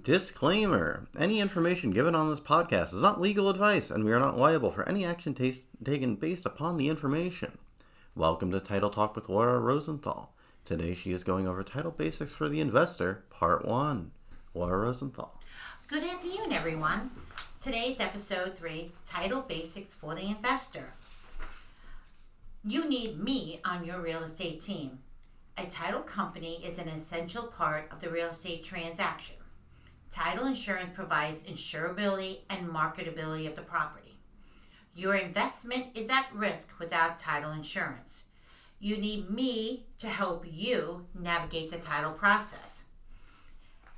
Disclaimer. Any information given on this podcast is not legal advice, and we are not liable for any action taken based upon the information. Welcome to Title Talk with Lora Rosenthal. Today she is going over Title Basics for the Investor, Part 1. Lora Rosenthal. Good afternoon, everyone. Today's Episode 3, Title Basics for the Investor. You need me on your real estate team. A title company is an essential part of the real estate transaction. Title insurance provides insurability and marketability of the property. Your investment is at risk without title insurance. You need me to help you navigate the title process.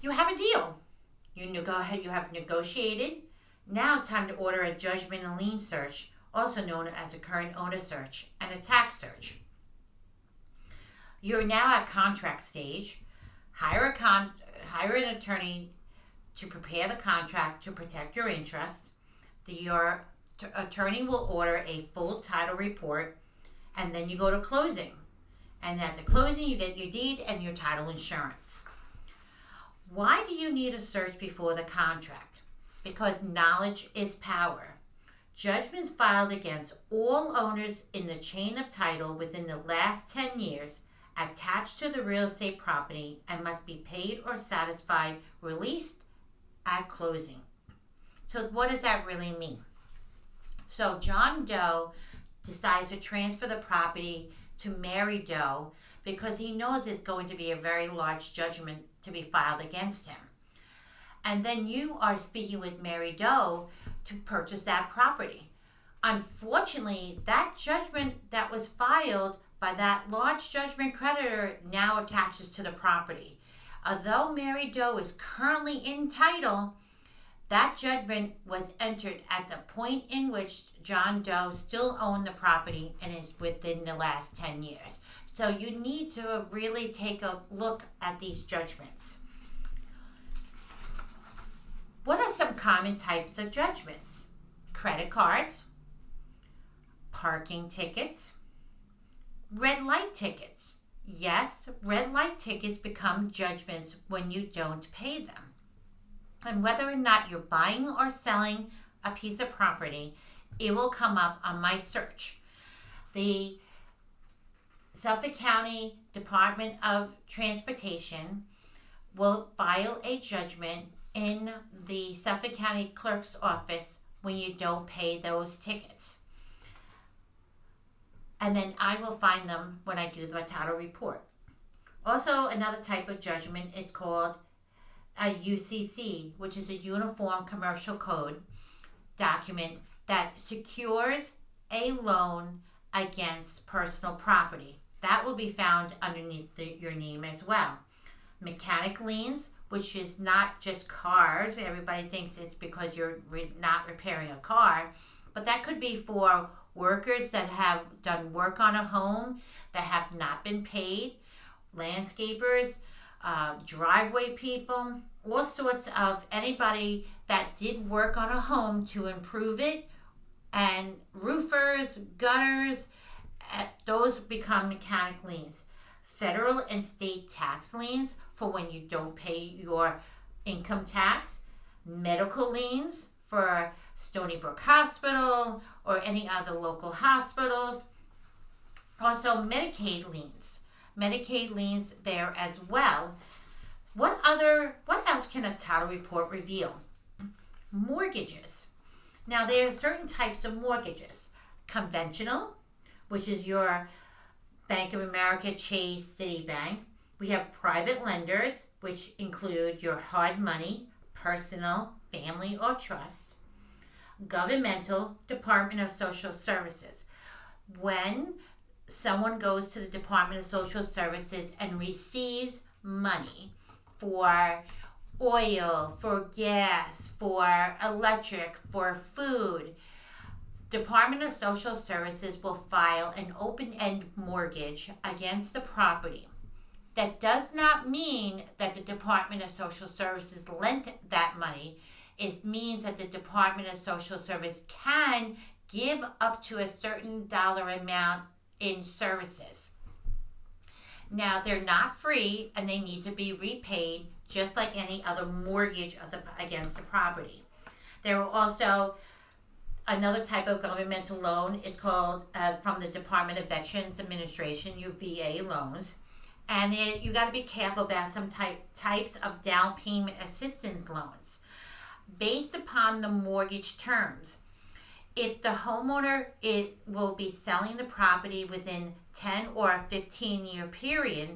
You have a deal. You have negotiated. Now it's time to order a judgment and lien search, also known as a current owner search and a tax search. You're now at contract stage. Hire an attorney to prepare the contract to protect your interests. Your attorney will order a full title report, and then you go to closing. And at the closing, you get your deed and your title insurance. Why do you need a search before the contract? Because knowledge is power. Judgments filed against all owners in the chain of title within the last 10 years attached to the real estate property and must be paid or satisfied, released at closing. So what does that really mean? So John Doe decides to transfer the property to Mary Doe because he knows there's going to be a very large judgment to be filed against him. And then you are speaking with Mary Doe to purchase that property. Unfortunately, that judgment that was filed by that large judgment creditor now attaches to the property. Although Mary Doe is currently in title, that judgment was entered at the point in which John Doe still owned the property and is within the last 10 years. So you need to really take a look at these judgments. What are some common types of judgments? Credit cards, parking tickets, red light tickets. Yes, red light tickets become judgments when you don't pay them. And whether or not you're buying or selling a piece of property, it will come up on my search. The Suffolk County Department of Transportation will file a judgment in the Suffolk County Clerk's office when you don't pay those tickets. And then I will find them when I do the title report. Also, another type of judgment is called a UCC, which is a Uniform Commercial Code document that secures a loan against personal property. That will be found underneath your name as well. Mechanic liens, which is not just cars. Everybody thinks it's because you're not repairing a car, but that could be for workers that have done work on a home that have not been paid, landscapers, driveway people, all sorts of anybody that did work on a home to improve it, and roofers, gutters, those become mechanic liens. Federal and state tax liens for when you don't pay your income tax, medical liens for Stony Brook Hospital or any other local hospitals. Also Medicaid liens. Medicaid liens there as well. What else can a title report reveal? Mortgages. Now there are certain types of mortgages. Conventional, which is your Bank of America, Chase, Citibank. We have private lenders, which include your hard money, personal, family, or trust. Governmental, Department of Social Services. When someone goes to the Department of Social Services and receives money for oil, for gas, for electric, for food, Department of Social Services will file an open-end mortgage against the property. That does not mean that the Department of Social Services lent that money. It means that the Department of Social Service can give up to a certain dollar amount in services. Now, they're not free and they need to be repaid just like any other mortgage against the property. There are also another type of governmental loan. It's called from the Department of Veterans Administration, your VA loans. And you got to be careful about some types of down payment assistance loans based upon the mortgage terms. If the homeowner will be selling the property within 10 or a 15-year period,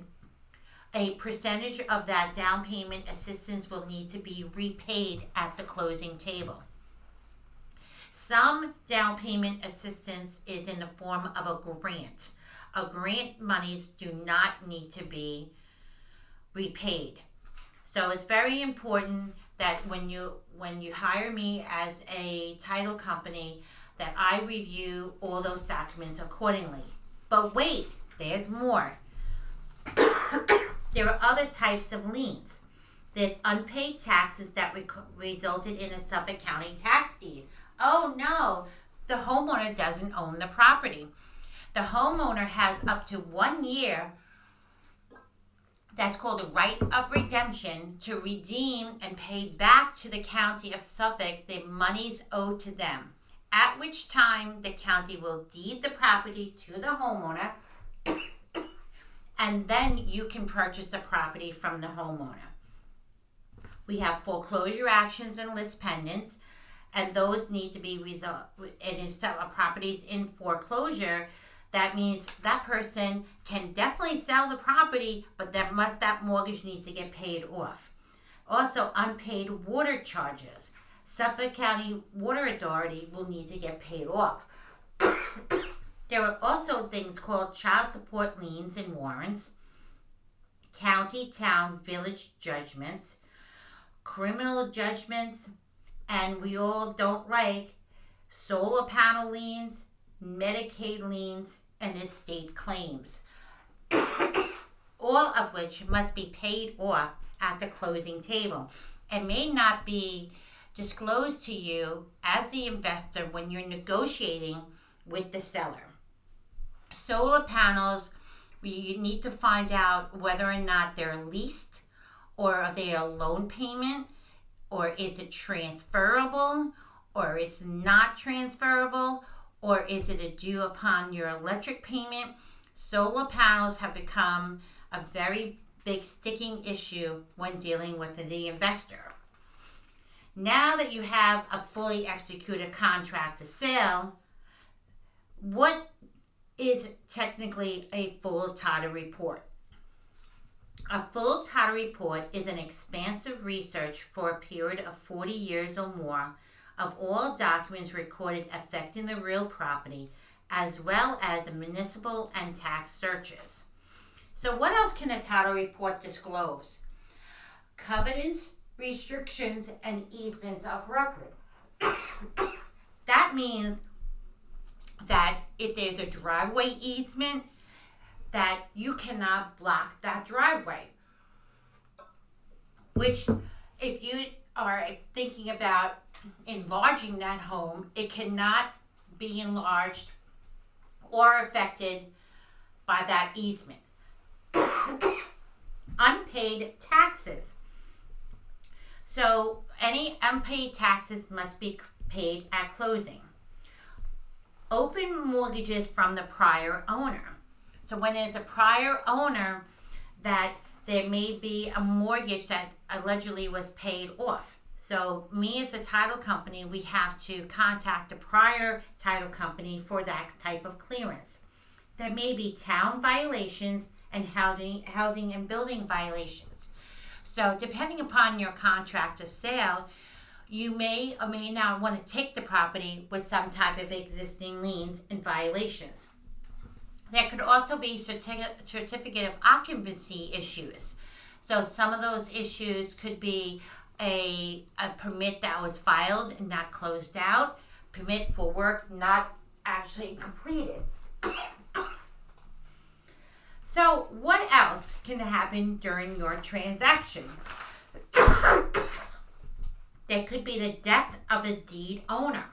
a percentage of that down payment assistance will need to be repaid at the closing table. Some down payment assistance is in the form of a grant. Grant monies do not need to be repaid. So it's very important that when you hire me as a title company, that I review all those documents accordingly. But wait, there's more. There are other types of liens. There's unpaid taxes that resulted in a Suffolk County tax deed. Oh no, the homeowner doesn't own the property. The homeowner has up to 1 year, that's called a right of redemption, to redeem and pay back to the county of Suffolk the monies owed to them, at which time the county will deed the property to the homeowner, and then you can purchase the property from the homeowner. We have foreclosure actions and lis pendens, and those need to be resolved. And if a property is in foreclosure, that means that person can definitely sell the property, but that mortgage needs to get paid off. Also, unpaid water charges. Suffolk County Water Authority will need to get paid off. There are also things called child support liens and warrants, county, town, village judgments, criminal judgments, and we all don't like solar panel liens, Medicaid liens, and estate claims, all of which must be paid off at the closing table and may not be disclosed to you as the investor when you're negotiating with the seller. Solar panels, you need to find out whether or not they're leased, or are they a loan payment, or is it transferable, or it's not transferable, or is it a due upon your electric payment? Solar panels have become a very big sticking issue when dealing with the investor. Now that you have a fully executed contract to sell, what is technically a full title report? A full title report is an expansive research for a period of 40 years or more of all documents recorded affecting the real property, as well as the municipal and tax searches. So what else can a title report disclose? Covenants, restrictions, and easements of record. That means that if there's a driveway easement, that you cannot block that driveway. Which, if you are thinking about enlarging that home, it cannot be enlarged or affected by that easement. Unpaid taxes. So any unpaid taxes must be paid at closing. Open mortgages from the prior owner. So when there's a prior owner, that there may be a mortgage that allegedly was paid off. So me as a title company, we have to contact the prior title company for that type of clearance. There may be town violations and housing and building violations. So depending upon your contract to sale, you may or may not want to take the property with some type of existing liens and violations. There could also be certificate of occupancy issues. So some of those issues could be a permit that was filed and not closed out, permit for work not actually completed. So what else can happen during your transaction? There could be the death of the deed owner.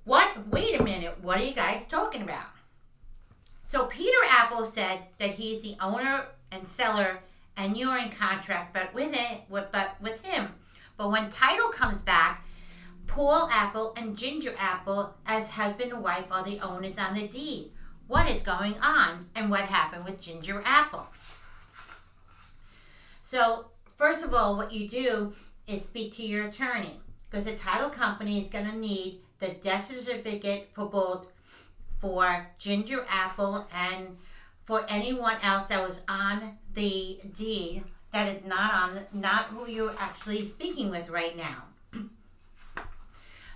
What? Wait a minute. What are you guys talking about? So Peter Apple said that he's the owner and seller and you're in contract, but with him. But when title comes back, Paul Apple and Ginger Apple, as husband and wife, are the owners on the deed. What is going on, and what happened with Ginger Apple? So, first of all, what you do is speak to your attorney, because the title company is going to need the death certificate for Ginger Apple and for anyone else that was on the deed that is not who you're actually speaking with right now.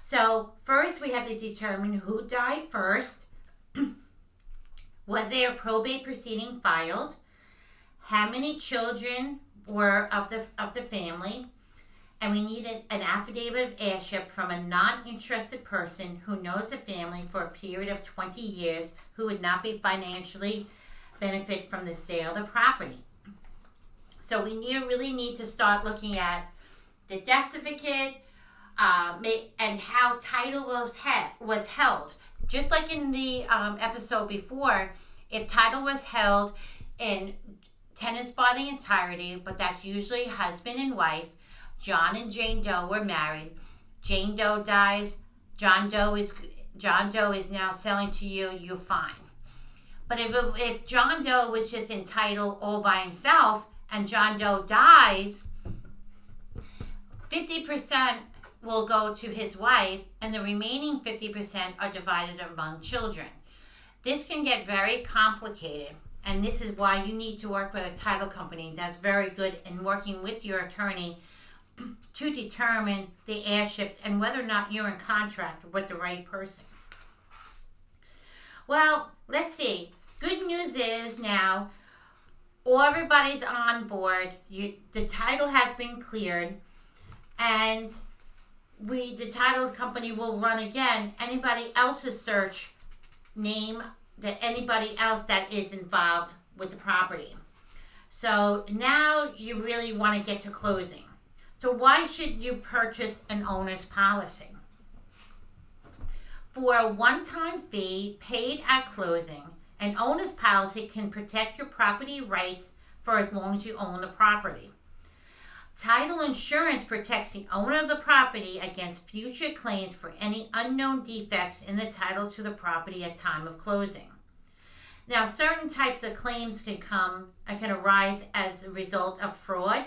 So first we have to determine who died first. Was there a probate proceeding filed? How many children were of the family? And we needed an affidavit of heirship from a non-interested person who knows the family for a period of 20 years who would not be financially benefit from the sale of the property. So we really need to start looking at the death certificate and how title was held. Just like in the episode before, if title was held in tenants by the entirety, but that's usually husband and wife. John and Jane Doe were married. Jane Doe dies. John Doe is now selling to you. You're fine. But if John Doe was just entitled all by himself and John Doe dies, 50% will go to his wife, and the remaining 50% are divided among children. This can get very complicated, and this is why you need to work with a title company that's very good in working with your attorney to determine the heirships and whether or not you're in contract with the right person. Well, let's see. Good news is now everybody's on board. The title has been cleared, and the title company will run again anybody else's search name, that anybody else that is involved with the property. So now you really want to get to closing. So why should you purchase an owner's policy? For a one-time fee paid at closing, an owner's policy can protect your property rights for as long as you own the property. Title insurance protects the owner of the property against future claims for any unknown defects in the title to the property at time of closing. Now, certain types of claims can arise as a result of fraud,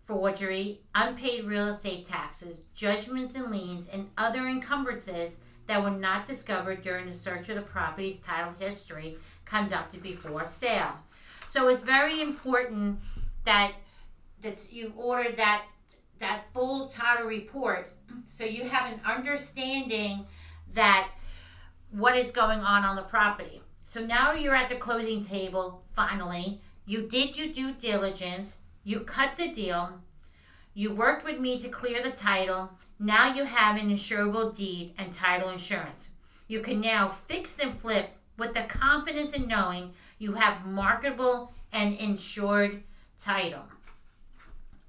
forgery, unpaid real estate taxes, judgments and liens, and other encumbrances that were not discovered during the search of the property's title history conducted before sale. So it's very important that you order that full title report so you have an understanding that what is going on the property. So now you're at the closing table, finally. You did your due diligence. You cut the deal. You worked with me to clear the title. Now you have an insurable deed and title insurance. You can now fix and flip with the confidence in knowing you have marketable and insured title.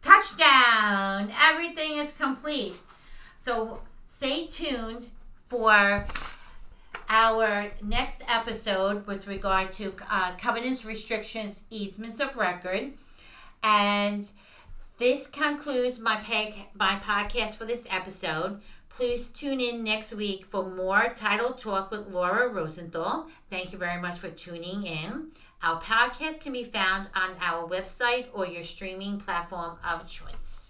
Touchdown! Everything is complete. So stay tuned for our next episode with regard to covenants, restrictions, easements of record. And this concludes my podcast for this episode. Please tune in next week for more Title Talk with Lora Rosenthal. Thank you very much for tuning in. Our podcast can be found on our website or your streaming platform of choice.